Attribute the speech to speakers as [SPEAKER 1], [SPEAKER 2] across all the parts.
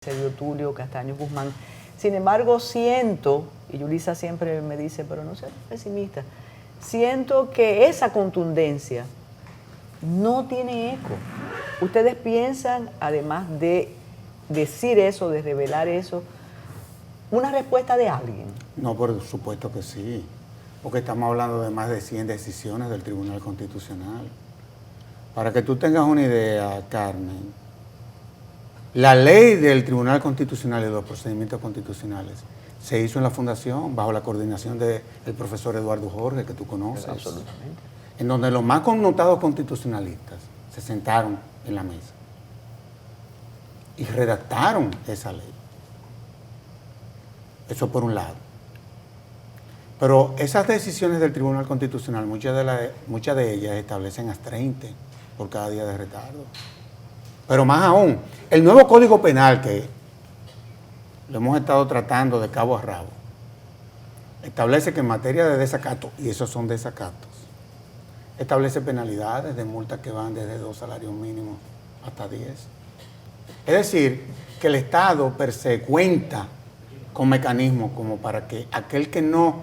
[SPEAKER 1] Sergio Tulio Castaño Guzmán. Sin embargo, siento, y Yulisa siempre me dice, pero no seas pesimista, siento que esa contundencia no tiene eco. ¿Ustedes piensan, además de decir eso, de revelar eso, una respuesta de alguien?
[SPEAKER 2] No, por supuesto que sí, porque estamos hablando de más de 100 decisiones del Tribunal Constitucional. Para que tú tengas una idea, Carmen, la ley del Tribunal Constitucional y de los procedimientos constitucionales se hizo en la Fundación bajo la coordinación del profesor Eduardo Jorge, que tú conoces.
[SPEAKER 1] Absolutamente.
[SPEAKER 2] En donde los más connotados constitucionalistas se sentaron en la mesa y redactaron esa ley. Eso por un lado. Pero esas decisiones del Tribunal Constitucional, muchas de ellas establecen hasta 30 por cada día de retardo. Pero más aún, el nuevo Código Penal, que lo hemos estado tratando de cabo a rabo, establece que en materia de desacato, y esos son desacatos, establece penalidades de multas que van desde 2 salarios mínimos hasta 10. Es decir, que el Estado per se cuenta con mecanismos como para que aquel que no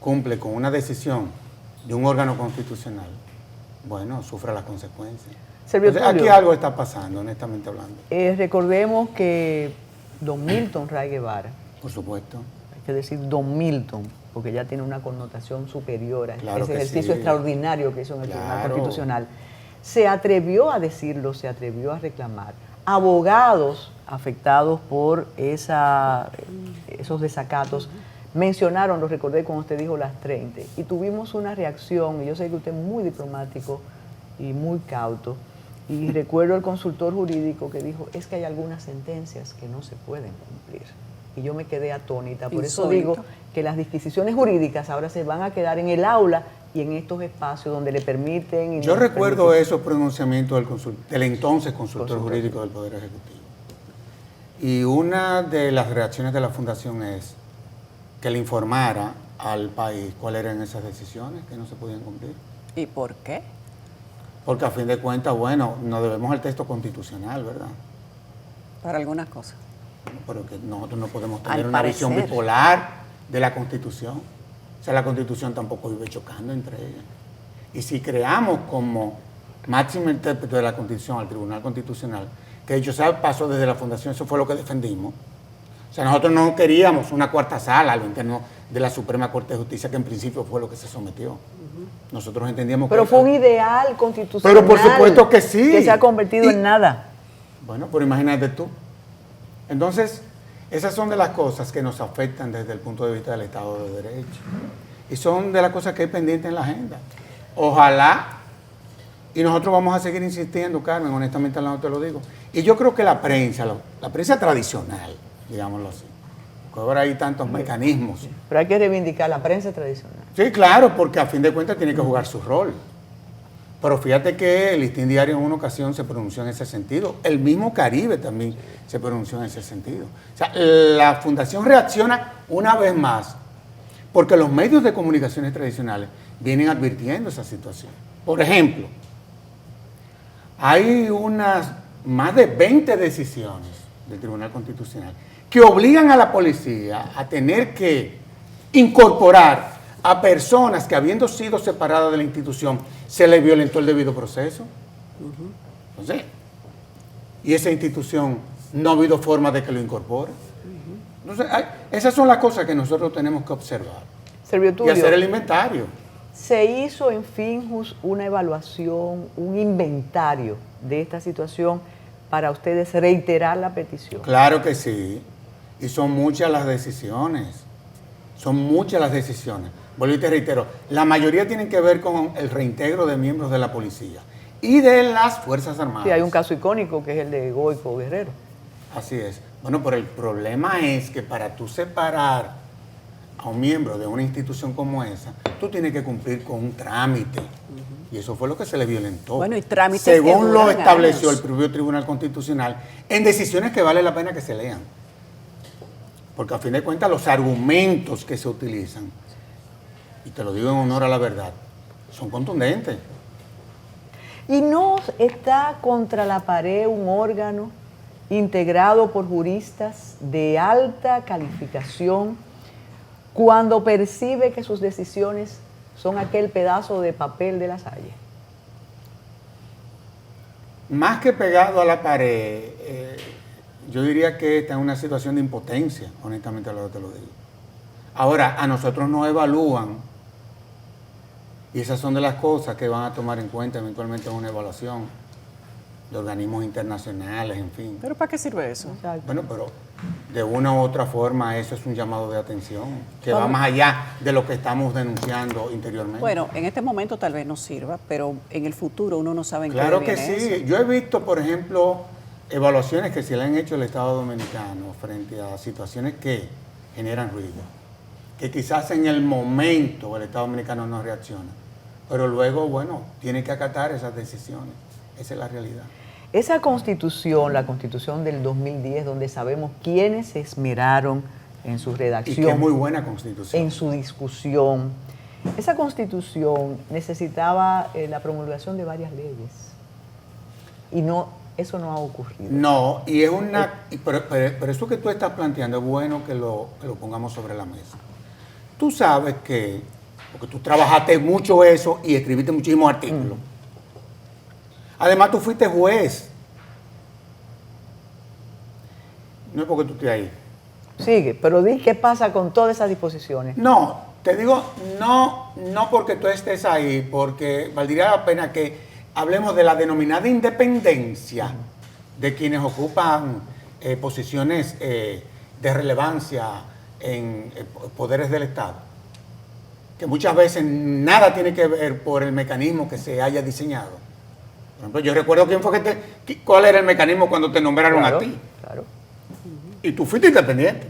[SPEAKER 2] cumple con una decisión de un órgano constitucional, bueno, sufra las consecuencias. Entonces, aquí algo está pasando, honestamente hablando.
[SPEAKER 1] Recordemos que don Milton Ray Guevara,
[SPEAKER 2] por supuesto,
[SPEAKER 1] hay que decir don Milton, porque ya tiene una connotación superior a
[SPEAKER 2] claro
[SPEAKER 1] ese ejercicio
[SPEAKER 2] sí.
[SPEAKER 1] extraordinario que hizo en el Tribunal Constitucional, se atrevió a decirlo, se atrevió a reclamar. Abogados afectados por esos desacatos mencionaron, lo recordé cuando usted dijo las 30, y tuvimos una reacción, y yo sé que usted es muy diplomático y muy cauto, y recuerdo el consultor jurídico que dijo, es que hay algunas sentencias que no se pueden cumplir. Y yo me quedé atónita, por eso digo que las disquisiciones jurídicas ahora se van a quedar en el aula y en estos espacios donde le permiten... Y
[SPEAKER 2] yo recuerdo esos pronunciamientos del entonces consultor jurídico del Poder Ejecutivo. Y una de las reacciones de la Fundación es que le informara al país cuáles eran esas decisiones que no se podían cumplir.
[SPEAKER 3] ¿Y por qué?
[SPEAKER 2] Porque a fin de cuentas, bueno, nos debemos al texto constitucional, ¿verdad?
[SPEAKER 3] Para algunas cosas.
[SPEAKER 2] Pero que nosotros no podemos tener una visión bipolar de la Constitución. O sea, la Constitución tampoco vive chocando entre ellas. Y si creamos como máximo intérprete de la Constitución al Tribunal Constitucional, que dicho sea pasó desde la Fundación, eso fue lo que defendimos. O sea, nosotros no queríamos una cuarta sala a lo interno de la Suprema Corte de Justicia, que en principio fue lo que se sometió. Nosotros entendíamos
[SPEAKER 1] pero
[SPEAKER 2] que...
[SPEAKER 1] fue un ideal constitucional.
[SPEAKER 2] Pero por supuesto que sí.
[SPEAKER 1] Que se ha convertido en nada.
[SPEAKER 2] Bueno, pero imagínate tú. Entonces, esas son de las cosas que nos afectan desde el punto de vista del Estado de Derecho. Y son de las cosas que hay pendientes en la agenda. Ojalá, y nosotros vamos a seguir insistiendo, Carmen, honestamente hablando te lo digo. Y yo creo que la prensa tradicional, digámoslo así, porque ahora hay tantos mecanismos.
[SPEAKER 1] Pero hay que reivindicar la prensa tradicional.
[SPEAKER 2] Sí, claro, porque a fin de cuentas tiene que jugar su rol. Pero fíjate que el Listín Diario en una ocasión se pronunció en ese sentido. El mismo Caribe también se pronunció en ese sentido. O sea, la Fundación reacciona una vez más porque los medios de comunicaciones tradicionales vienen advirtiendo esa situación. Por ejemplo, hay más de 20 decisiones del Tribunal Constitucional que obligan a la policía a tener que incorporar a personas que, habiendo sido separadas de la institución, se les violentó el debido proceso. Entonces, y esa institución no ha habido forma de que lo incorpore. Entonces, esas son las cosas que nosotros tenemos que observar y hacer el inventario.
[SPEAKER 1] ¿Se hizo en Finjus una evaluación, un inventario de esta situación para ustedes reiterar la petición?
[SPEAKER 2] Claro que sí. Y son muchas las decisiones. Son muchas las decisiones. Vuelvo y te reitero, la mayoría tienen que ver con el reintegro de miembros de la policía y de las Fuerzas Armadas.
[SPEAKER 1] Sí, hay un caso icónico que es el de Goico Guerrero.
[SPEAKER 2] Así es. Bueno, pero el problema es que para tú separar a un miembro de una institución como esa, tú tienes que cumplir con un trámite. Y eso fue lo que se le violentó.
[SPEAKER 3] Bueno, y trámites
[SPEAKER 2] según lo estableció
[SPEAKER 3] años.
[SPEAKER 2] el propio Tribunal Constitucional, en decisiones que vale la pena que se lean. Porque a fin de cuentas los argumentos que se utilizan, y te lo digo en honor a la verdad, son contundentes.
[SPEAKER 1] ¿Y no está contra la pared un órgano integrado por juristas de alta calificación, cuando percibe que sus decisiones son aquel pedazo de papel de la Salle?
[SPEAKER 2] Más que pegado a la pared, yo diría que está en una situación de impotencia, honestamente te lo digo. Ahora, a nosotros nos evalúan y esas son de las cosas que van a tomar en cuenta eventualmente en una evaluación de organismos internacionales, en fin.
[SPEAKER 3] ¿Pero para qué sirve eso?
[SPEAKER 1] Exacto.
[SPEAKER 2] Bueno, pero de una u otra forma eso es un llamado de atención que va más allá de lo que estamos denunciando interiormente.
[SPEAKER 3] Bueno, en este momento tal vez no sirva, pero en el futuro uno no sabe en
[SPEAKER 2] Claro
[SPEAKER 3] qué
[SPEAKER 2] que
[SPEAKER 3] viene
[SPEAKER 2] sí.
[SPEAKER 3] eso.
[SPEAKER 2] Yo he visto, por ejemplo, evaluaciones que se le han hecho al Estado Dominicano frente a situaciones que generan ruido, que quizás en el momento el Estado Dominicano no reacciona, pero luego, bueno, tiene que acatar esas decisiones. Esa es la realidad.
[SPEAKER 1] Esa constitución, la constitución del 2010, donde sabemos quiénes se esmeraron en su redacción,
[SPEAKER 2] Y que es muy buena constitución.
[SPEAKER 1] en su discusión, esa constitución necesitaba la promulgación de varias leyes. Y no, eso no ha ocurrido.
[SPEAKER 2] No, y es una... Pero eso que tú estás planteando es bueno que lo pongamos sobre la mesa. Tú sabes que, porque tú trabajaste mucho eso y escribiste muchísimos artículos. Además, tú fuiste juez. No es porque tú estés ahí.
[SPEAKER 1] Sigue, pero di qué pasa con todas esas disposiciones.
[SPEAKER 2] No, te digo, no porque tú estés ahí, porque valdría la pena que hablemos de la denominada independencia de quienes ocupan posiciones de relevancia en poderes del Estado. Que muchas veces nada tiene que ver por el mecanismo que se haya diseñado. Por ejemplo, yo recuerdo cuál era el mecanismo cuando te nombraron
[SPEAKER 1] Claro,
[SPEAKER 2] a ti.
[SPEAKER 1] claro.
[SPEAKER 2] Y tú fuiste independiente.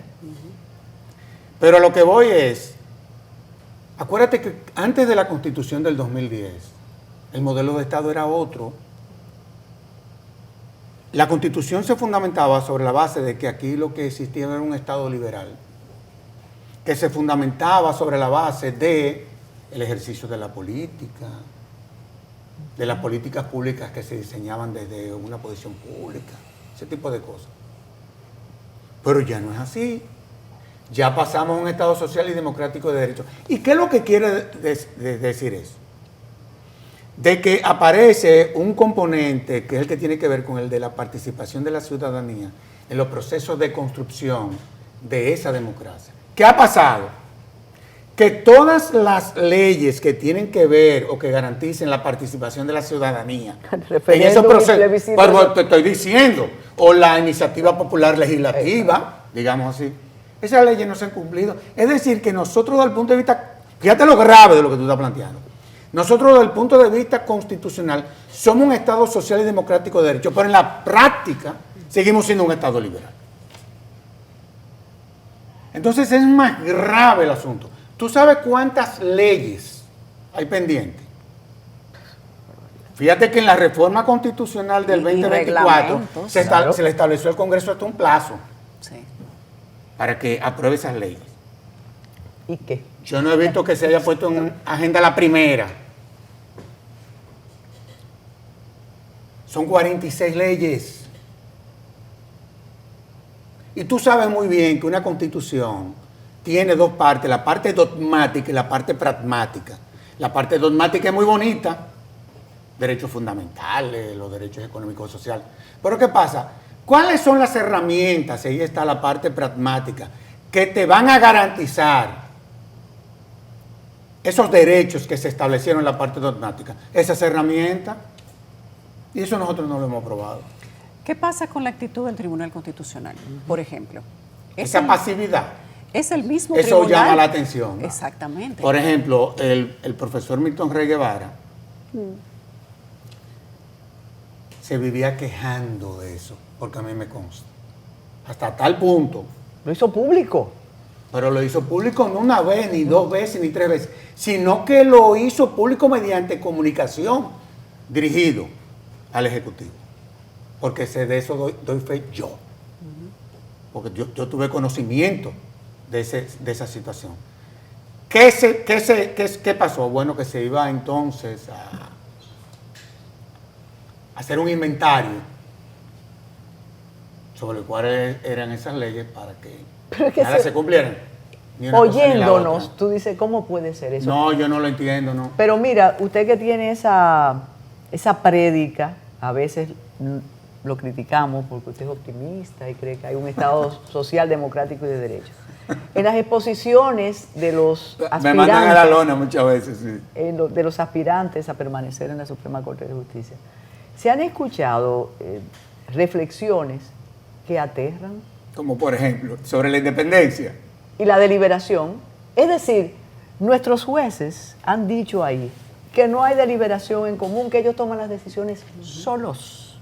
[SPEAKER 2] Pero a lo que voy es, acuérdate que antes de la Constitución del 2010, el modelo de Estado era otro. La Constitución se fundamentaba sobre la base de que aquí lo que existía era un Estado liberal, que se fundamentaba sobre la base de el ejercicio de la política, de las políticas públicas que se diseñaban desde una posición pública, ese tipo de cosas. Pero ya no es así. Ya pasamos a un Estado social y democrático de derecho. ¿Y qué es lo que quiere decir eso? De que aparece un componente que es el que tiene que ver con el de la participación de la ciudadanía en los procesos de construcción de esa democracia. ¿Qué ha pasado? Que todas las leyes que tienen que ver o que garanticen la participación de la ciudadanía en esos procesos, pero te estoy diciendo, o la iniciativa popular legislativa, digamos así, esas leyes no se han cumplido. Es decir, que nosotros desde el punto de vista, fíjate lo grave de lo que tú estás planteando, nosotros desde el punto de vista constitucional somos un Estado social y democrático de derecho, pero en la práctica seguimos siendo un Estado liberal. Entonces es más grave el asunto. ¿Tú sabes cuántas leyes hay pendientes? Fíjate que en la reforma constitucional del 2024 se le estableció al Congreso hasta un plazo para que apruebe esas leyes.
[SPEAKER 1] ¿Y qué?
[SPEAKER 2] Yo no he visto que se haya puesto en agenda la primera. Son 46 leyes. Y tú sabes muy bien que una constitución tiene dos partes, la parte dogmática y la parte pragmática. La parte dogmática es muy bonita, derechos fundamentales, los derechos económicos y sociales. Pero ¿qué pasa? ¿Cuáles son las herramientas? Ahí está la parte pragmática, que te van a garantizar esos derechos que se establecieron en la parte dogmática. Esas herramientas, y eso nosotros no lo hemos aprobado.
[SPEAKER 3] ¿Qué pasa con la actitud del Tribunal Constitucional, por ejemplo?
[SPEAKER 2] Esa pasividad.
[SPEAKER 3] Es el mismo
[SPEAKER 2] Eso
[SPEAKER 3] tribunal.
[SPEAKER 2] llama la atención, ¿no?
[SPEAKER 3] Exactamente.
[SPEAKER 2] Por ejemplo, el profesor Milton Rey Guevara se vivía quejando de eso, porque a mí me consta. Hasta tal punto.
[SPEAKER 1] Lo hizo público.
[SPEAKER 2] Pero lo hizo público no una vez, ni dos veces, ni tres veces, sino que lo hizo público mediante comunicación dirigido al Ejecutivo. Porque de eso doy fe yo. Porque yo tuve conocimiento de esa situación. ¿Qué pasó? Bueno, que se iba entonces a hacer un inventario. sobre cuáles eran esas leyes para que
[SPEAKER 1] Pero es que
[SPEAKER 2] nada se cumplieran. Ni una cosa ni la
[SPEAKER 1] oyéndonos,
[SPEAKER 2] otra.
[SPEAKER 1] tú dices, ¿cómo puede ser eso?
[SPEAKER 2] No, yo no lo entiendo, no.
[SPEAKER 1] Pero mira, usted que tiene esa prédica, a veces lo criticamos porque usted es optimista y cree que hay un Estado social, democrático y de derecho. En las exposiciones de los
[SPEAKER 2] Me mandan a la
[SPEAKER 1] aspirantes,
[SPEAKER 2] lona muchas veces, sí.
[SPEAKER 1] de los aspirantes a permanecer en la Suprema Corte de Justicia, ¿se han escuchado reflexiones que aterran?
[SPEAKER 2] Como por ejemplo, sobre la independencia.
[SPEAKER 1] Y la deliberación, es decir, nuestros jueces han dicho ahí que no hay deliberación en común, que ellos toman las decisiones solos.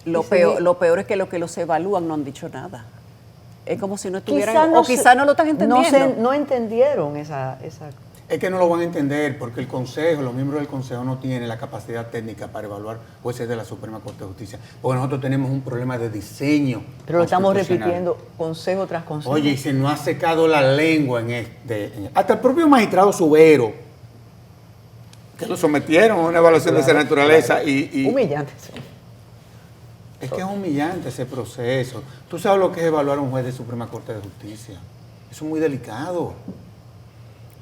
[SPEAKER 3] Lo peor es que lo que los evalúan no han dicho nada. Es como si no estuvieran,
[SPEAKER 1] Quizá
[SPEAKER 3] no lo están entendiendo.
[SPEAKER 1] No entendieron esa.
[SPEAKER 2] Es que no lo van a entender porque el Consejo, los miembros del Consejo no tienen la capacidad técnica para evaluar jueces de la Suprema Corte de Justicia. Porque nosotros tenemos un problema de diseño.
[SPEAKER 1] Pero lo estamos
[SPEAKER 2] constitucional.
[SPEAKER 1] repitiendo consejo tras consejo.
[SPEAKER 2] Oye, y se nos ha secado la lengua hasta el propio magistrado Subero, que lo sometieron a una evaluación de esa naturaleza.
[SPEAKER 1] Humillante.
[SPEAKER 2] Es que es humillante ese proceso. Tú sabes lo que es evaluar a un juez de Suprema Corte de Justicia. Eso es muy delicado.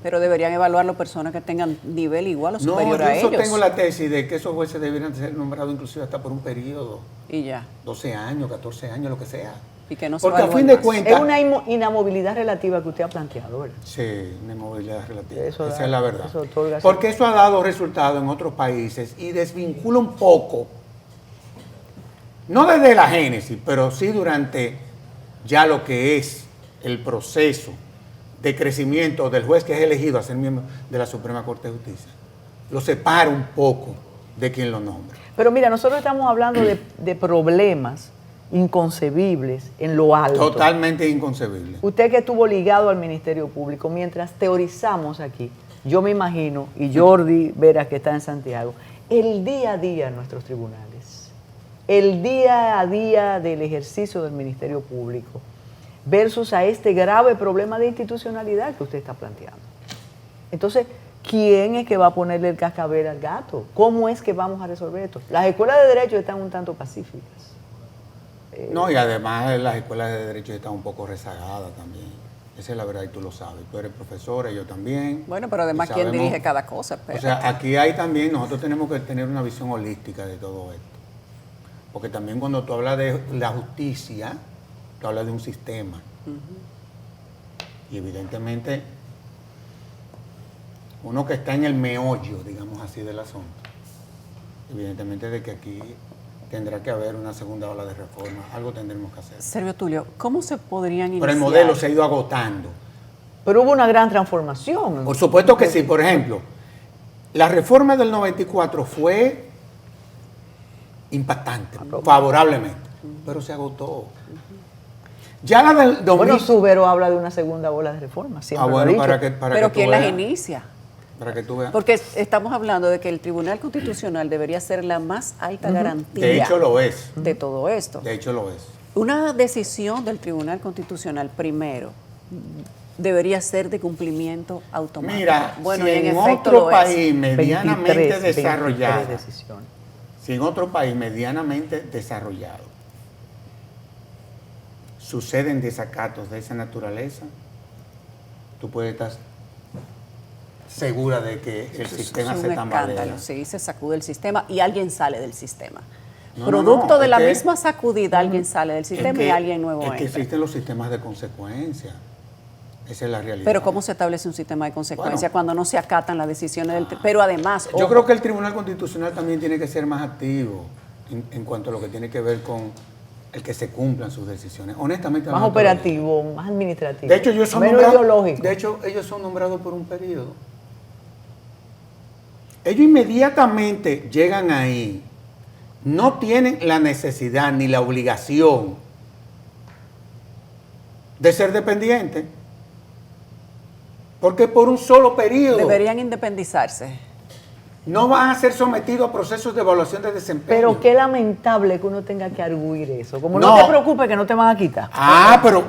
[SPEAKER 3] Pero deberían evaluarlo personas que tengan nivel igual o
[SPEAKER 2] No,
[SPEAKER 3] superior a
[SPEAKER 2] yo
[SPEAKER 3] ellos.
[SPEAKER 2] tengo la tesis de que esos jueces deberían ser nombrados inclusive hasta por un periodo.
[SPEAKER 3] Y ya.
[SPEAKER 2] 12 años, 14 años, lo que sea.
[SPEAKER 3] Y que no se
[SPEAKER 2] Porque a
[SPEAKER 3] evalúen
[SPEAKER 2] fin de
[SPEAKER 3] más.
[SPEAKER 2] cuentas...
[SPEAKER 1] Es una inamovilidad relativa que usted ha planteado, ¿verdad?
[SPEAKER 2] Sí, una inmovilidad relativa.
[SPEAKER 1] Eso
[SPEAKER 2] Esa
[SPEAKER 1] da-
[SPEAKER 2] es la verdad.
[SPEAKER 1] eso otorga-
[SPEAKER 2] Porque eso ha dado resultados en otros países y desvincula un poco, no desde la génesis, pero sí durante ya lo que es el proceso de crecimiento del juez que es elegido a ser miembro de la Suprema Corte de Justicia. Lo separa un poco de quien lo nombra.
[SPEAKER 1] Pero mira, nosotros estamos hablando de problemas inconcebibles en lo alto.
[SPEAKER 2] Totalmente inconcebible.
[SPEAKER 1] Usted que estuvo ligado al Ministerio Público, mientras teorizamos aquí, yo me imagino, y Jordi Vera que está en Santiago, el día a día en nuestros tribunales, el día a día del ejercicio del Ministerio Público, versus a este grave problema de institucionalidad que usted está planteando. Entonces, ¿quién es que va a ponerle el cascabel al gato? ¿Cómo es que vamos a resolver esto? Las escuelas de derecho están un tanto pacíficas.
[SPEAKER 2] No, y además las escuelas de derecho están un poco rezagadas también. Esa es la verdad y tú lo sabes. Tú eres profesora, yo también.
[SPEAKER 3] Bueno, pero además,
[SPEAKER 2] Y
[SPEAKER 3] ¿quién
[SPEAKER 2] sabemos-
[SPEAKER 3] dirige cada cosa?
[SPEAKER 2] O sea, aquí hay también, nosotros tenemos que tener una visión holística de todo esto. Porque también cuando tú hablas de la justicia, tú hablas de un sistema. Y evidentemente, uno que está en el meollo, digamos así, del asunto, evidentemente de que aquí tendrá que haber una segunda ola de reforma, algo tendremos que hacer.
[SPEAKER 3] Servio Tulio, ¿cómo se podrían iniciar?
[SPEAKER 2] Pero el modelo se ha ido agotando.
[SPEAKER 1] Pero hubo una gran transformación.
[SPEAKER 2] Por supuesto que sí. Por ejemplo, la reforma del 94 fue impactante, favorablemente, pero se agotó. Ya la del 2000...
[SPEAKER 1] Bueno, Subero habla de una segunda ola de reforma, siempre lo ha
[SPEAKER 2] bueno,
[SPEAKER 1] dicho.
[SPEAKER 2] para que
[SPEAKER 3] Pero
[SPEAKER 2] tú
[SPEAKER 3] ¿quién las
[SPEAKER 2] veas,
[SPEAKER 3] inicia?
[SPEAKER 2] para que tú veas.
[SPEAKER 3] Porque estamos hablando de que el Tribunal Constitucional debería ser la más alta garantía
[SPEAKER 2] De hecho lo es.
[SPEAKER 3] de todo esto.
[SPEAKER 2] De hecho lo es.
[SPEAKER 3] Una decisión del Tribunal Constitucional, primero, debería ser de cumplimiento automático.
[SPEAKER 2] Mira,
[SPEAKER 3] bueno,
[SPEAKER 2] si
[SPEAKER 3] y en
[SPEAKER 2] en
[SPEAKER 3] efecto
[SPEAKER 2] otro
[SPEAKER 3] lo
[SPEAKER 2] país medianamente
[SPEAKER 1] 23
[SPEAKER 2] desarrollado,
[SPEAKER 1] decisiones.
[SPEAKER 2] si en otro país medianamente desarrollado suceden desacatos de esa naturaleza, tú puedes estar segura de que el sistema
[SPEAKER 3] es
[SPEAKER 2] se
[SPEAKER 3] un
[SPEAKER 2] tambalea.
[SPEAKER 3] escándalo, sí, se sacude el sistema y alguien sale del sistema.
[SPEAKER 2] No,
[SPEAKER 3] Producto
[SPEAKER 2] no,
[SPEAKER 3] de
[SPEAKER 2] es
[SPEAKER 3] la
[SPEAKER 2] que-
[SPEAKER 3] misma sacudida, alguien sale del sistema y alguien nuevo
[SPEAKER 2] Es que
[SPEAKER 3] entra.
[SPEAKER 2] existen los sistemas de consecuencia. Esa es la realidad.
[SPEAKER 3] Pero ¿cómo se establece un sistema de consecuencia
[SPEAKER 2] Bueno.
[SPEAKER 3] cuando no se acatan las decisiones del Pero además,
[SPEAKER 2] Yo
[SPEAKER 3] ojo,
[SPEAKER 2] creo que el Tribunal Constitucional también tiene que ser más activo en cuanto a lo que tiene que ver con el que se cumplan sus decisiones. Honestamente,
[SPEAKER 1] Más
[SPEAKER 2] no te lo digo.
[SPEAKER 1] operativo, más administrativo.
[SPEAKER 2] De hecho, ellos son
[SPEAKER 1] menos
[SPEAKER 2] nombrados,
[SPEAKER 1] ideológico.
[SPEAKER 2] de hecho, ellos son nombrados por un periodo. Ellos inmediatamente llegan ahí, no tienen la necesidad ni la obligación de ser dependientes, porque por un solo periodo
[SPEAKER 3] deberían independizarse.
[SPEAKER 2] no van a ser sometidos a procesos de evaluación de desempeño.
[SPEAKER 1] Pero qué lamentable que uno tenga que arguir eso. Como no,
[SPEAKER 2] No.
[SPEAKER 1] te preocupes que no te van a quitar.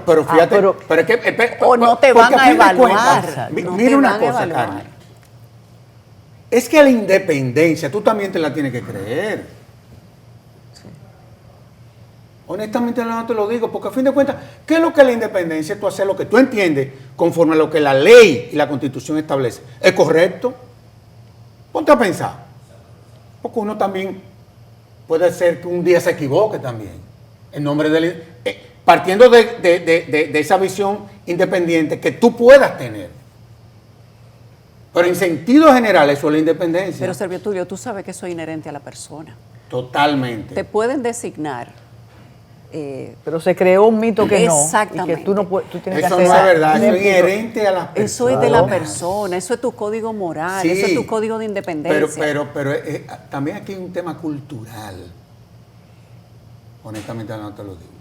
[SPEAKER 2] Pero fíjate,
[SPEAKER 1] pero-
[SPEAKER 2] es que,
[SPEAKER 3] O no te
[SPEAKER 2] porque
[SPEAKER 3] van a
[SPEAKER 2] fin de
[SPEAKER 3] evaluar,
[SPEAKER 2] cuentas,
[SPEAKER 3] no
[SPEAKER 2] mira
[SPEAKER 3] te
[SPEAKER 2] una
[SPEAKER 3] van a
[SPEAKER 2] cosa,
[SPEAKER 3] evaluar.
[SPEAKER 2] Carmen. Es que la independencia tú también te la tienes que creer. Honestamente no te lo digo, porque a fin de cuentas, ¿qué es lo que es la independencia? Tú haces lo que tú entiendes conforme a lo que la ley y la Constitución establece. ¿Es correcto? Ponte a pensar. Porque uno también puede ser que un día se equivoque también. En nombre de partiendo de esa visión independiente que tú puedas tener. Pero en sentido general eso es la independencia.
[SPEAKER 3] Pero Servio Tulio, tú sabes que eso es inherente a la persona.
[SPEAKER 2] Totalmente.
[SPEAKER 3] Te pueden designar.
[SPEAKER 1] Pero se creó un mito que no.
[SPEAKER 3] Exactamente.
[SPEAKER 1] Y que tú no puedes, tú tienes
[SPEAKER 2] Eso
[SPEAKER 1] que
[SPEAKER 2] no
[SPEAKER 1] hacer
[SPEAKER 2] es verdad, eso es inherente a las personas.
[SPEAKER 3] Eso es de la persona, eso es tu código moral,
[SPEAKER 2] Sí,
[SPEAKER 3] eso es tu código de independencia.
[SPEAKER 2] Pero también aquí hay un tema cultural. Honestamente no te lo digo.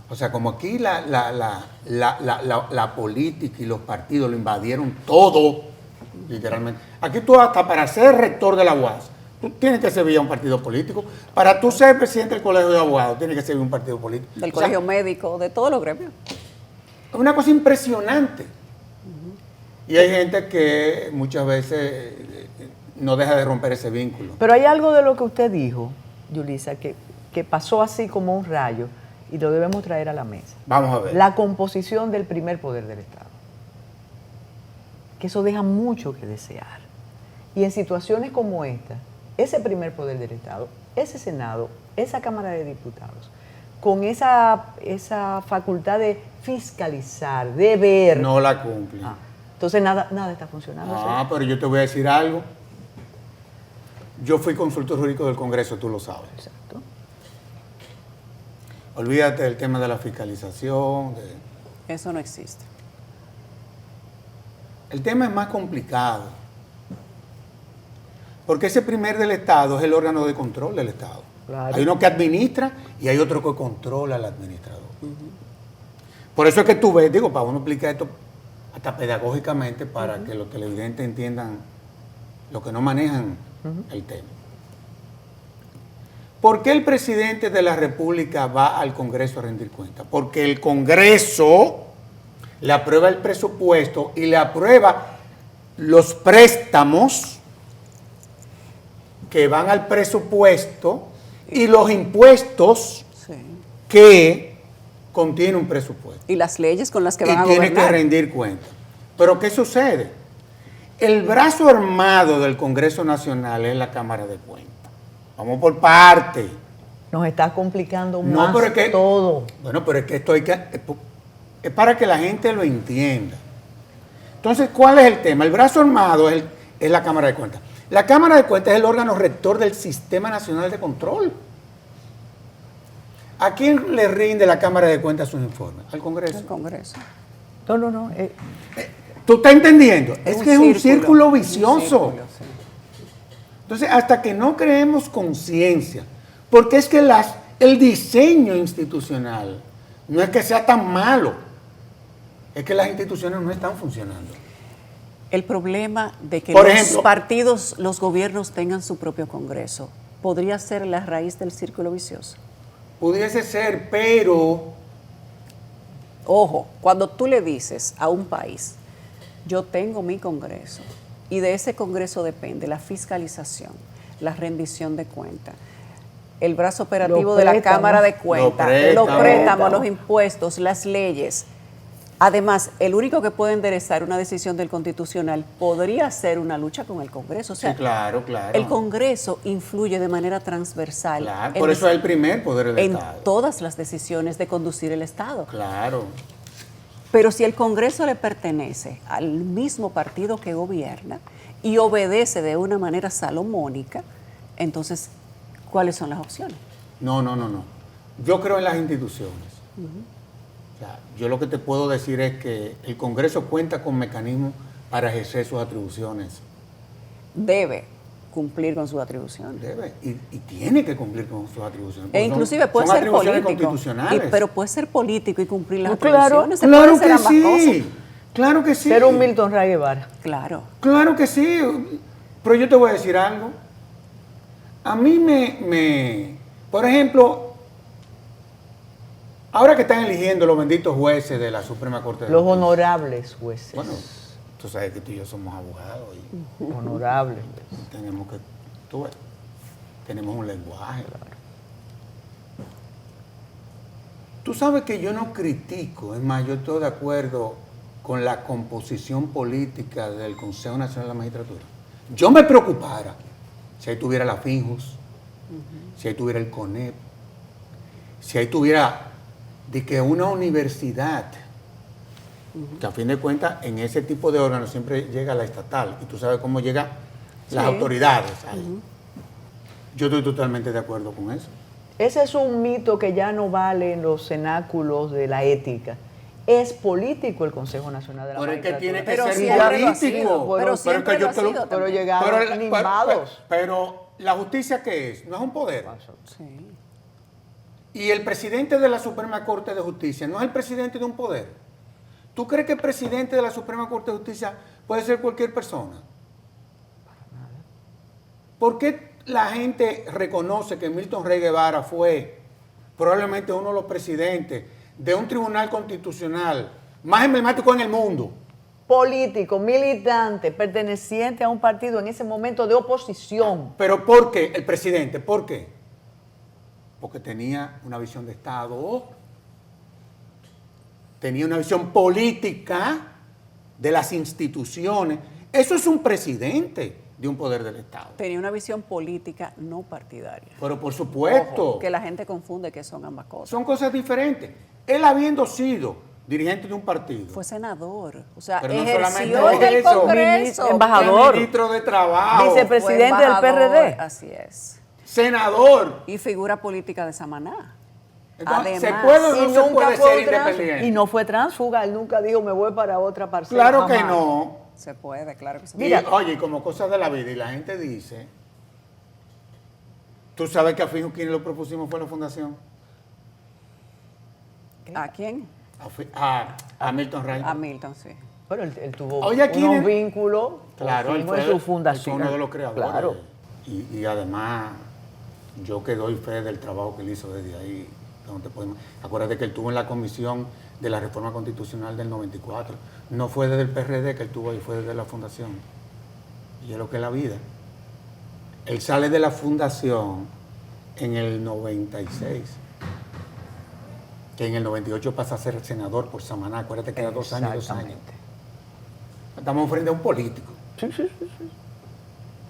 [SPEAKER 2] O sea, como aquí la política y los partidos lo invadieron todo, literalmente. Aquí tú hasta para ser rector de la UAS, tú tienes que servir a un partido político. Para tú ser presidente del colegio de abogados, tienes que servir a un partido político.
[SPEAKER 3] Del colegio médico, de todos los gremios.
[SPEAKER 2] Es una cosa impresionante. Y hay gente que muchas veces no deja de romper ese vínculo.
[SPEAKER 1] Pero hay algo de lo que usted dijo, Yulisa, que pasó así como un rayo y lo debemos traer a la mesa.
[SPEAKER 2] Vamos a ver.
[SPEAKER 1] La composición del primer poder del Estado. Que eso deja mucho que desear. Y en situaciones como esta, ese primer poder del Estado, ese Senado, esa Cámara de Diputados, con esa facultad de fiscalizar, de ver.
[SPEAKER 2] No la cumple.
[SPEAKER 1] Entonces nada está funcionando.
[SPEAKER 2] Pero yo te voy a decir algo. Yo fui consultor jurídico del Congreso, tú lo sabes.
[SPEAKER 1] Exacto.
[SPEAKER 2] Olvídate del tema de la fiscalización.
[SPEAKER 3] Eso no existe.
[SPEAKER 2] El tema es más complicado. Porque ese primer del Estado es el órgano de control del Estado.
[SPEAKER 1] Claro.
[SPEAKER 2] Hay uno que administra y hay otro que controla al administrador. Por eso es que tú ves, digo, para uno explicar esto hasta pedagógicamente para que los televidentes entiendan lo que no manejan el tema. ¿Por qué el presidente de la República va al Congreso a rendir cuentas? Porque el Congreso le aprueba el presupuesto y le aprueba los préstamos que van al presupuesto y los impuestos que contiene un presupuesto.
[SPEAKER 3] Y las leyes con las que van a
[SPEAKER 2] gobernar. Y tiene que rendir cuentas. Pero ¿qué sucede? El brazo armado del Congreso Nacional es la Cámara de Cuentas. Vamos por parte.
[SPEAKER 1] Nos está complicando más todo.
[SPEAKER 2] Bueno, pero es que esto es para que la gente lo entienda. Entonces, ¿cuál es el tema? El brazo armado es la Cámara de Cuentas. La Cámara de Cuentas es el órgano rector del Sistema Nacional de Control. ¿A quién le rinde la Cámara de Cuentas sus informes? Al Congreso.
[SPEAKER 3] Al Congreso.
[SPEAKER 1] No.
[SPEAKER 2] ¿Tú estás entendiendo? Es que es un círculo vicioso. Entonces, hasta que no creemos conciencia, porque es que el diseño institucional no es que sea tan malo, es que las instituciones no están funcionando.
[SPEAKER 3] El problema de que
[SPEAKER 2] Por ejemplo,
[SPEAKER 3] partidos, los gobiernos tengan su propio Congreso, ¿podría ser la raíz del círculo vicioso?
[SPEAKER 2] Pudiese ser, pero...
[SPEAKER 3] Ojo, cuando tú le dices a un país, yo tengo mi Congreso, y de ese Congreso depende la fiscalización, la rendición de cuentas, el brazo operativo de la Cámara de Cuentas, los préstamos, los impuestos, las leyes. Además, el único que puede enderezar una decisión del Constitucional podría ser una lucha con el Congreso. O sea,
[SPEAKER 2] sí, claro.
[SPEAKER 3] El Congreso influye de manera transversal.
[SPEAKER 2] Claro, por eso es el primer poder del Estado.
[SPEAKER 3] En todas las decisiones de conducir el Estado.
[SPEAKER 2] Claro.
[SPEAKER 3] Pero si el Congreso le pertenece al mismo partido que gobierna y obedece de una manera salomónica, entonces, ¿cuáles son las opciones?
[SPEAKER 2] No. Yo creo en las instituciones. O sea, yo lo que te puedo decir es que el Congreso cuenta con mecanismos para ejercer sus atribuciones.
[SPEAKER 3] Debe cumplir con sus atribuciones.
[SPEAKER 2] Debe, y tiene que cumplir con sus atribuciones.
[SPEAKER 3] E inclusive puede ser político. Pero puede ser político y cumplir las atribuciones.
[SPEAKER 2] Claro que sí. Claro que sí.
[SPEAKER 1] Ser un Milton Ray Guevara.
[SPEAKER 3] Claro.
[SPEAKER 2] Claro que sí. Pero yo te voy a decir algo. A mí por ejemplo, ahora que están eligiendo los benditos jueces de la Suprema Corte de
[SPEAKER 1] Los
[SPEAKER 2] Justicia,
[SPEAKER 1] honorables jueces.
[SPEAKER 2] Bueno, tú sabes que tú y yo somos abogados y
[SPEAKER 1] honorables.
[SPEAKER 2] tenemos un lenguaje. Tú sabes que yo no critico, es más, yo estoy de acuerdo con la composición política del Consejo Nacional de la Magistratura. Yo me preocupara si ahí tuviera la FINJUS, si ahí tuviera el CONEP, si ahí tuviera de que una universidad, que a fin de cuentas en ese tipo de órganos siempre llega la estatal, y tú sabes cómo llegan las autoridades ahí. Yo estoy totalmente de acuerdo con eso.
[SPEAKER 1] Ese es un mito que ya no vale en los cenáculos de la ética. Es político el Consejo Nacional de la
[SPEAKER 2] Pero es que
[SPEAKER 1] Magistratura.
[SPEAKER 2] tiene que
[SPEAKER 3] Pero
[SPEAKER 2] ser
[SPEAKER 3] siempre lo ha
[SPEAKER 2] político.
[SPEAKER 3] sido, pero siempre
[SPEAKER 2] es que
[SPEAKER 3] lo ha sido
[SPEAKER 1] Pero
[SPEAKER 3] también.
[SPEAKER 1] llegaron nimbados.
[SPEAKER 2] Pero la justicia, ¿qué es? No es un poder.
[SPEAKER 3] Sí.
[SPEAKER 2] Y el presidente de la Suprema Corte de Justicia no es el presidente de un poder. ¿Tú crees que el presidente de la Suprema Corte de Justicia puede ser cualquier persona? ¿Por qué la gente reconoce que Milton Rey Guevara fue probablemente uno de los presidentes de un tribunal constitucional más emblemático en el mundo?
[SPEAKER 1] Político, militante, perteneciente a un partido en ese momento de oposición.
[SPEAKER 2] Pero ¿por qué el presidente? ¿Por qué? Porque tenía una visión de Estado, tenía una visión política de las instituciones. Eso es un presidente de un poder del Estado.
[SPEAKER 3] Tenía una visión política no partidaria.
[SPEAKER 2] Pero por supuesto,
[SPEAKER 3] Ojo, que la gente confunde que son ambas cosas.
[SPEAKER 2] son cosas diferentes. Él habiendo sido dirigente de un partido,
[SPEAKER 3] Fue senador, o sea,
[SPEAKER 2] Pero no
[SPEAKER 3] ejerció
[SPEAKER 2] solamente
[SPEAKER 3] en el
[SPEAKER 2] eso,
[SPEAKER 3] Congreso.
[SPEAKER 1] embajador.
[SPEAKER 2] ministro de Trabajo,
[SPEAKER 1] Vicepresidente
[SPEAKER 3] Fue
[SPEAKER 1] del
[SPEAKER 3] embajador,
[SPEAKER 1] PRD.
[SPEAKER 3] Así es.
[SPEAKER 2] senador.
[SPEAKER 3] Y figura política de Samaná.
[SPEAKER 2] Entonces, ¿se
[SPEAKER 3] Además,
[SPEAKER 2] puede o no
[SPEAKER 1] Y
[SPEAKER 2] se
[SPEAKER 1] nunca
[SPEAKER 2] puede
[SPEAKER 1] fue
[SPEAKER 2] ser
[SPEAKER 1] un trans-
[SPEAKER 2] independiente?
[SPEAKER 1] y no fue transfuga, él nunca dijo me voy para otra parcela.
[SPEAKER 2] Claro que
[SPEAKER 1] jamás.
[SPEAKER 2] no.
[SPEAKER 3] Se puede, claro que se
[SPEAKER 2] Y,
[SPEAKER 3] puede.
[SPEAKER 1] Mira.
[SPEAKER 2] oye, como cosas de la vida, y la gente dice, tú sabes que a Fijo quien lo propusimos fue la fundación,
[SPEAKER 3] ¿A quién?
[SPEAKER 2] a Milton Rey.
[SPEAKER 3] A Milton, sí.
[SPEAKER 1] Pero él tuvo
[SPEAKER 2] Oye, aquí
[SPEAKER 1] unos
[SPEAKER 2] en-
[SPEAKER 1] vínculos
[SPEAKER 2] Claro, él
[SPEAKER 1] en
[SPEAKER 2] fue,
[SPEAKER 1] su
[SPEAKER 2] él
[SPEAKER 1] fundación.
[SPEAKER 2] fue uno de los creadores.
[SPEAKER 1] Claro.
[SPEAKER 2] Y además, yo que doy fe del trabajo que él hizo desde ahí. Acuérdate que él estuvo en la comisión de la reforma constitucional del 94. No fue desde el PRD que él estuvo ahí, fue desde la fundación. Y es lo que es la vida. Él sale de la fundación en el 96. Que en el 98 pasa a ser senador por Samaná. Acuérdate que era 2 años, 2 años.
[SPEAKER 1] Exactamente.
[SPEAKER 2] Estamos frente a un político.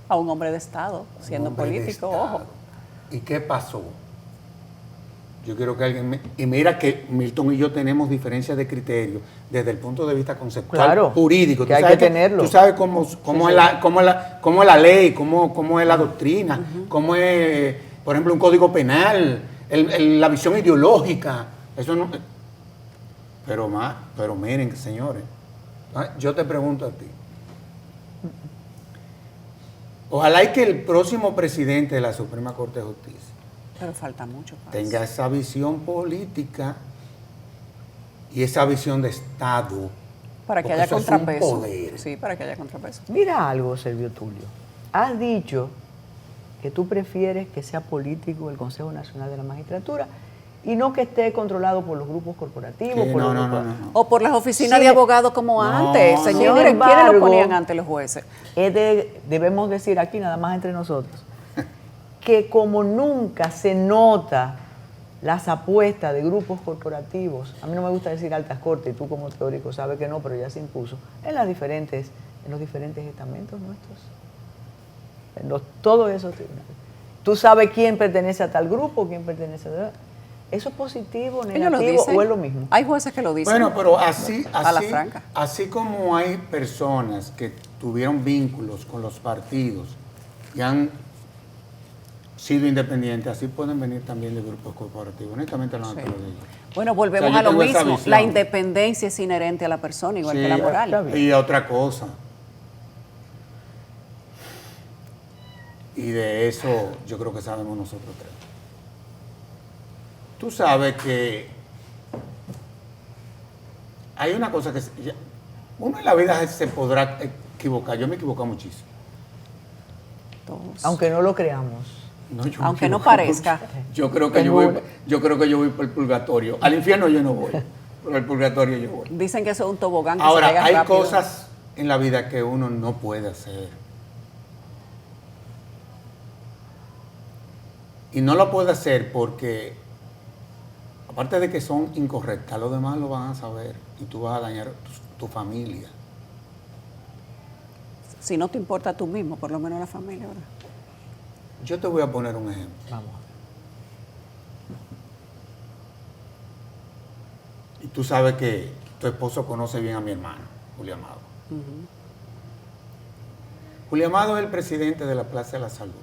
[SPEAKER 3] A un hombre de Estado, siendo
[SPEAKER 2] Hombre de
[SPEAKER 3] político,
[SPEAKER 2] Estado.
[SPEAKER 3] ojo.
[SPEAKER 2] ¿Y qué pasó? Yo quiero que alguien me... Y mira que Milton y yo tenemos diferencias de criterio desde el punto de vista conceptual,
[SPEAKER 1] Claro,
[SPEAKER 2] jurídico.
[SPEAKER 1] que hay que tenerlo.
[SPEAKER 2] Tú sabes cómo es la ley, cómo es la doctrina, cómo es, por ejemplo, un código penal, la visión ideológica. Eso no... Pero miren, señores, yo te pregunto a ti. Ojalá y que el próximo presidente de la Suprema Corte de Justicia
[SPEAKER 3] Pero falta mucho para
[SPEAKER 2] tenga
[SPEAKER 3] eso.
[SPEAKER 2] esa visión política y esa visión de Estado.
[SPEAKER 3] Para que
[SPEAKER 2] porque
[SPEAKER 3] haya
[SPEAKER 2] eso es un
[SPEAKER 3] contrapeso.
[SPEAKER 2] poder.
[SPEAKER 3] Sí, para que haya contrapeso.
[SPEAKER 1] Mira algo, Servio Tulio. Has dicho que tú prefieres que sea político el Consejo Nacional de la Magistratura y no que esté controlado por los grupos corporativos.
[SPEAKER 2] Que
[SPEAKER 1] por
[SPEAKER 2] no,
[SPEAKER 1] los
[SPEAKER 2] no,
[SPEAKER 1] grupos-
[SPEAKER 2] no, no.
[SPEAKER 3] O por las oficinas
[SPEAKER 1] Sí,
[SPEAKER 3] de abogados como
[SPEAKER 2] no,
[SPEAKER 3] antes,
[SPEAKER 2] no.
[SPEAKER 3] señores.
[SPEAKER 1] Sin
[SPEAKER 3] ¿Quiénes lo
[SPEAKER 1] embargo,
[SPEAKER 3] ponían antes los jueces?
[SPEAKER 1] Debemos decir aquí, nada más entre nosotros, que como nunca se nota las apuestas de grupos corporativos, a mí no me gusta decir altas cortes, y tú como teórico sabes que no, pero ya se impuso, en los diferentes estamentos nuestros, todos esos tribunales. Tú sabes quién pertenece a tal grupo, quién pertenece a... ¿Eso es positivo,
[SPEAKER 3] Ellos lo
[SPEAKER 1] negativo
[SPEAKER 3] dicen.
[SPEAKER 1] o es lo mismo?
[SPEAKER 3] Hay jueces que lo dicen.
[SPEAKER 2] Bueno, pero así,
[SPEAKER 3] A la franca.
[SPEAKER 2] así como hay personas que tuvieron vínculos con los partidos y han sido independientes, así pueden venir también de grupos corporativos. Honestamente, no
[SPEAKER 3] Sí.
[SPEAKER 2] te lo digo.
[SPEAKER 3] Bueno, volvemos
[SPEAKER 2] O sea, yo
[SPEAKER 3] a lo
[SPEAKER 2] tengo esa
[SPEAKER 3] mismo.
[SPEAKER 2] visión.
[SPEAKER 3] La independencia es inherente a la persona, igual que la
[SPEAKER 2] Sí,
[SPEAKER 3] moral.
[SPEAKER 1] está bien.
[SPEAKER 2] Y otra cosa. Y de eso yo creo que sabemos nosotros tres. Tú sabes que hay una cosa que uno en la vida se podrá equivocar. Yo me he equivocado muchísimo.
[SPEAKER 3] Todos.
[SPEAKER 1] Aunque no lo creamos.
[SPEAKER 2] No, yo me
[SPEAKER 3] Aunque no
[SPEAKER 2] equivoco
[SPEAKER 3] parezca.
[SPEAKER 2] mucho. Yo creo que yo voy por el purgatorio. Al infierno yo no voy. Por el purgatorio yo voy.
[SPEAKER 3] Dicen que eso es un tobogán que
[SPEAKER 2] Ahora,
[SPEAKER 3] se pega
[SPEAKER 2] hay
[SPEAKER 3] rápido.
[SPEAKER 2] cosas en la vida que uno no puede hacer. Y no lo puede hacer porque aparte de que son incorrectas, los demás lo van a saber y tú vas a dañar tu familia.
[SPEAKER 3] Si no te importa tú mismo, por lo menos la familia, ¿verdad?
[SPEAKER 2] Yo te voy a poner un ejemplo.
[SPEAKER 1] Vamos.
[SPEAKER 2] Y tú sabes que tu esposo conoce bien a mi hermano, Julio Amado. Julio Amado es el presidente de la Plaza de la Salud.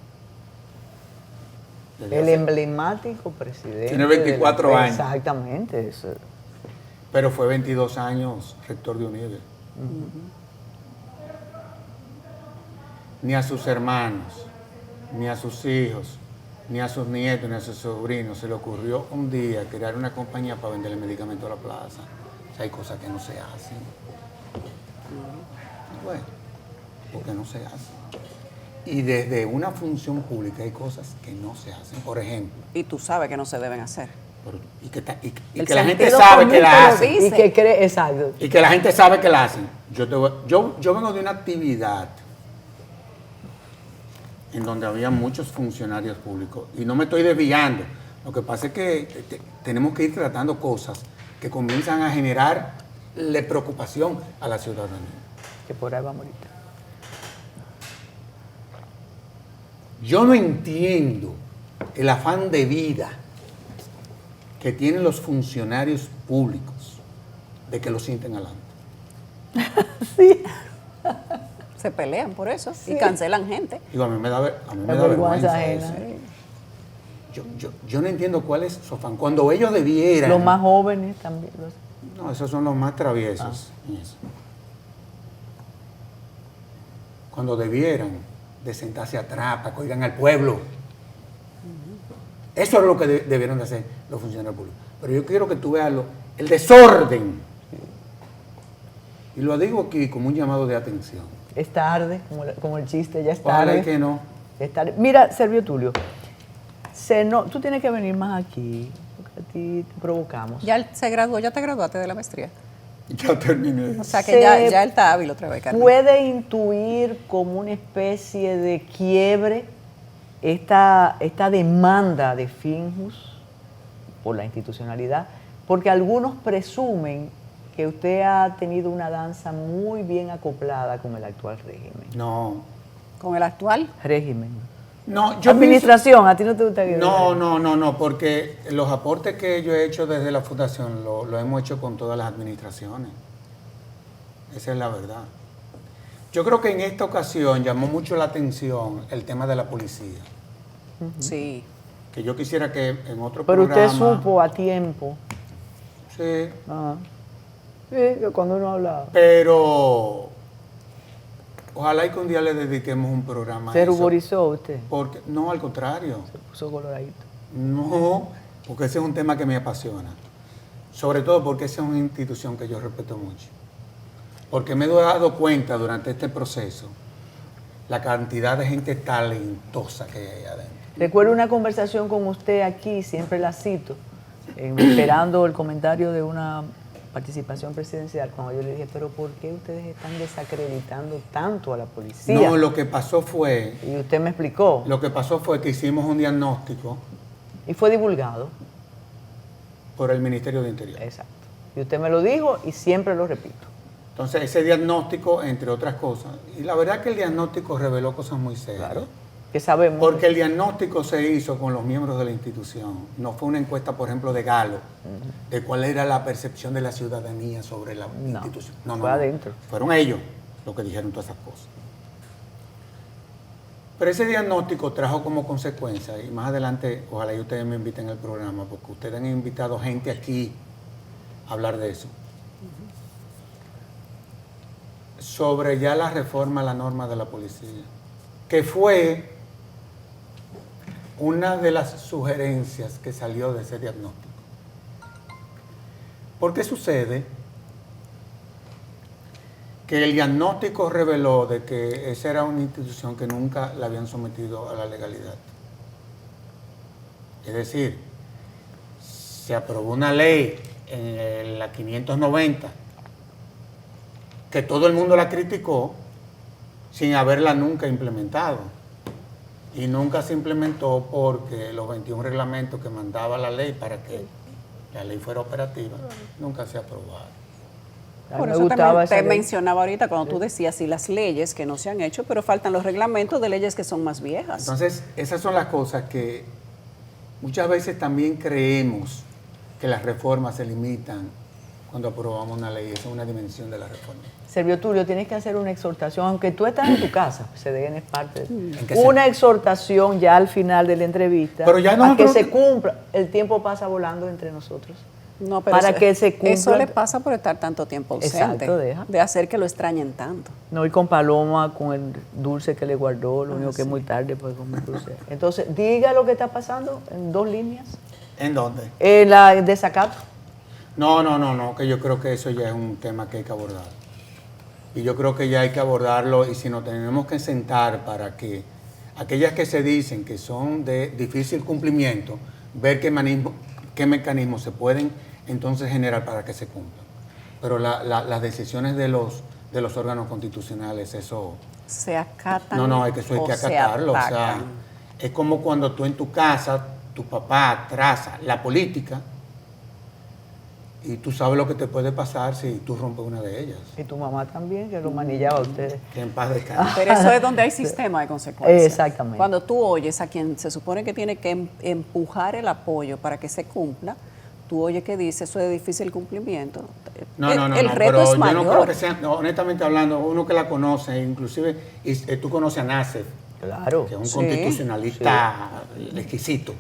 [SPEAKER 1] El emblemático presidente.
[SPEAKER 2] Tiene 24 años.
[SPEAKER 1] Exactamente. Eso.
[SPEAKER 2] Pero fue 22 años rector de UNIBE. Ni a sus hermanos, ni a sus hijos, ni a sus nietos, ni a sus sobrinos se le ocurrió un día crear una compañía para venderle medicamentos a la plaza. O sea, hay cosas que no se hacen. Bueno, porque no se hacen. Y desde una función pública hay cosas que no se hacen. Por ejemplo.
[SPEAKER 3] Y tú sabes que no se deben hacer.
[SPEAKER 2] Y que
[SPEAKER 3] El
[SPEAKER 2] la gente
[SPEAKER 3] sentido
[SPEAKER 2] sabe
[SPEAKER 3] común
[SPEAKER 2] que
[SPEAKER 3] te
[SPEAKER 2] la
[SPEAKER 3] lo
[SPEAKER 2] hacen.
[SPEAKER 3] dice.
[SPEAKER 1] Y que cree, exacto.
[SPEAKER 2] Y que la gente sabe que la hacen. Yo vengo de una actividad en donde había muchos funcionarios públicos. Y no me estoy desviando. Lo que pasa es que tenemos que ir tratando cosas que comienzan a generarle preocupación a la ciudadanía.
[SPEAKER 1] Que por ahí va a morir.
[SPEAKER 2] Yo no entiendo el afán de vida que tienen los funcionarios públicos de que lo sienten adelante.
[SPEAKER 1] Sí.
[SPEAKER 3] Se pelean por eso y cancelan gente.
[SPEAKER 2] Digo, a mí me da
[SPEAKER 1] La
[SPEAKER 2] vergüenza
[SPEAKER 1] vergüenza
[SPEAKER 2] eso.
[SPEAKER 1] ajena.
[SPEAKER 2] Yo no entiendo cuál es su afán. Cuando ellos debieran...
[SPEAKER 1] Los más jóvenes también.
[SPEAKER 2] No, esos son los más traviesos. Eso. Cuando debieran de sentarse atrás para que oigan al pueblo. Eso es lo que debieron de hacer los funcionarios públicos. Pero yo quiero que tú veas el desorden. Y lo digo aquí como un llamado de atención.
[SPEAKER 1] Es tarde, como el chiste, ya es
[SPEAKER 2] Ojalá
[SPEAKER 1] tarde.
[SPEAKER 2] y que no.
[SPEAKER 1] Es tarde. Mira, Servio Tulio, tú tienes que venir más aquí, porque a ti te provocamos.
[SPEAKER 3] Ya él se graduó, ya te graduaste de la maestría.
[SPEAKER 2] Ya terminé.
[SPEAKER 3] O sea que
[SPEAKER 1] Se
[SPEAKER 3] ya él está hábil otra vez, Carmen.
[SPEAKER 1] ¿Puede intuir como una especie de quiebre esta demanda de Finjus por la institucionalidad? Porque algunos presumen que usted ha tenido una danza muy bien acoplada con el actual régimen.
[SPEAKER 2] No.
[SPEAKER 3] Con el actual.
[SPEAKER 1] Régimen.
[SPEAKER 2] No, yo
[SPEAKER 1] Administración, ¿a ti no te gusta que
[SPEAKER 2] No, porque los aportes que yo he hecho desde la fundación lo hemos hecho con todas las administraciones. Esa es la verdad. Yo creo que en esta ocasión llamó mucho la atención el tema de la policía.
[SPEAKER 3] Sí.
[SPEAKER 2] Que yo quisiera que en otro
[SPEAKER 1] Pero
[SPEAKER 2] programa...
[SPEAKER 1] usted supo a tiempo.
[SPEAKER 2] Sí,
[SPEAKER 1] Sí, que cuando uno habla.
[SPEAKER 2] pero ojalá y que un día le dediquemos un programa a
[SPEAKER 1] ¿Se
[SPEAKER 2] eso.
[SPEAKER 1] ruborizó usted?
[SPEAKER 2] Porque, no, al contrario.
[SPEAKER 1] Se puso coloradito.
[SPEAKER 2] No, porque ese es un tema que me apasiona. Sobre todo porque esa es una institución que yo respeto mucho. Porque me he dado cuenta durante este proceso la cantidad de gente talentosa que hay ahí adentro.
[SPEAKER 1] Recuerdo una conversación con usted aquí, siempre la cito, esperando el comentario de una participación presidencial, cuando yo le dije, pero ¿por qué ustedes están desacreditando tanto a la policía?
[SPEAKER 2] No, lo que pasó fue...
[SPEAKER 1] Y usted me explicó.
[SPEAKER 2] Lo que pasó fue que hicimos un diagnóstico
[SPEAKER 1] Y fue divulgado.
[SPEAKER 2] por el Ministerio de Interior.
[SPEAKER 1] Exacto. Y usted me lo dijo y siempre lo repito.
[SPEAKER 2] Entonces, ese diagnóstico, entre otras cosas, y la verdad que el diagnóstico reveló cosas muy serias.
[SPEAKER 1] Claro. Que sabemos.
[SPEAKER 2] Porque el diagnóstico se hizo con los miembros de la institución. No fue una encuesta, por ejemplo, de Galo, de cuál era la percepción de la ciudadanía sobre la institución.
[SPEAKER 1] Fue adentro.
[SPEAKER 2] Fueron ellos los que dijeron todas esas cosas. Pero ese diagnóstico trajo como consecuencia, y más adelante, ojalá y ustedes me inviten al programa, porque ustedes han invitado gente aquí a hablar de eso. Sobre ya la reforma a la norma de la policía, que fue una de las sugerencias que salió de ese diagnóstico. ¿Por qué sucede? Que el diagnóstico reveló de que esa era una institución que nunca la habían sometido a la legalidad. Es decir, se aprobó una ley en la 590 que todo el mundo la criticó sin haberla nunca implementado. Y nunca se implementó porque los 21 reglamentos que mandaba la ley para que la ley fuera operativa, nunca se aprobara.
[SPEAKER 1] A mí
[SPEAKER 3] Por
[SPEAKER 1] me
[SPEAKER 3] eso
[SPEAKER 1] gustaba esa
[SPEAKER 3] te
[SPEAKER 1] ley.
[SPEAKER 3] mencionaba ahorita cuando tú decías y las leyes que no se han hecho, pero faltan los reglamentos de leyes que son más viejas.
[SPEAKER 2] Entonces, esas son las cosas que muchas veces también creemos que las reformas se limitan cuando aprobamos una ley. Esa es una dimensión de la reforma.
[SPEAKER 1] Servio Tulio, tienes que hacer una exhortación, aunque tú estás en tu casa, CDN es parte de
[SPEAKER 2] ¿En qué
[SPEAKER 1] una exhortación ya al final de la entrevista,
[SPEAKER 2] Pero ya
[SPEAKER 1] a que
[SPEAKER 2] nosotros-
[SPEAKER 1] se cumpla. El tiempo pasa volando entre nosotros.
[SPEAKER 3] No, pero
[SPEAKER 1] para
[SPEAKER 3] eso,
[SPEAKER 1] que se cumpla.
[SPEAKER 3] eso le pasa por estar tanto tiempo ausente,
[SPEAKER 1] Exacto, deja.
[SPEAKER 3] de hacer que lo extrañen tanto.
[SPEAKER 1] No, y con Paloma, con el dulce que le guardó, lo único que
[SPEAKER 3] sí.
[SPEAKER 1] es muy tarde, pues comer dulce. Entonces, diga lo que está pasando en 2 líneas.
[SPEAKER 2] ¿En dónde?
[SPEAKER 1] En la desacato.
[SPEAKER 2] No, que yo creo que eso ya es un tema que hay que abordar. Y yo creo que ya hay que abordarlo y si nos tenemos que sentar para que aquellas que se dicen que son de difícil cumplimiento, ver qué mecanismos se pueden entonces generar para que se cumplan. Pero las decisiones de los órganos constitucionales, eso...
[SPEAKER 3] Se acatan.
[SPEAKER 2] No, es que eso hay
[SPEAKER 3] o
[SPEAKER 2] que
[SPEAKER 3] se
[SPEAKER 2] acatarlo. O sea,
[SPEAKER 3] atacan.
[SPEAKER 2] es como cuando tú en tu casa, tu papá traza la política y tú sabes lo que te puede pasar si tú rompes una de ellas.
[SPEAKER 1] Y tu mamá también, que lo manillaba a ustedes.
[SPEAKER 2] Que en paz descanse.
[SPEAKER 3] Pero eso es donde hay sistema de consecuencias.
[SPEAKER 1] Exactamente.
[SPEAKER 3] Cuando tú oyes a quien se supone que tiene que empujar el apoyo para que se cumpla, tú oyes que dice eso es de difícil cumplimiento.
[SPEAKER 2] No,
[SPEAKER 3] el reto
[SPEAKER 2] pero
[SPEAKER 3] es
[SPEAKER 2] yo
[SPEAKER 3] mayor.
[SPEAKER 2] no creo que sea, no, honestamente hablando, uno que la conoce, inclusive tú conoces a Nassef,
[SPEAKER 1] Claro.
[SPEAKER 2] que es un
[SPEAKER 3] Sí.
[SPEAKER 2] constitucionalista exquisito,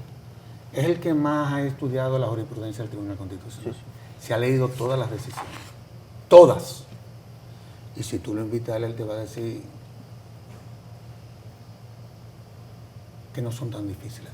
[SPEAKER 2] es el que más ha estudiado la jurisprudencia del Tribunal Constitucional. Se ha leído todas las decisiones, todas. Y si tú lo invitas a él te va a decir que no son tan difíciles de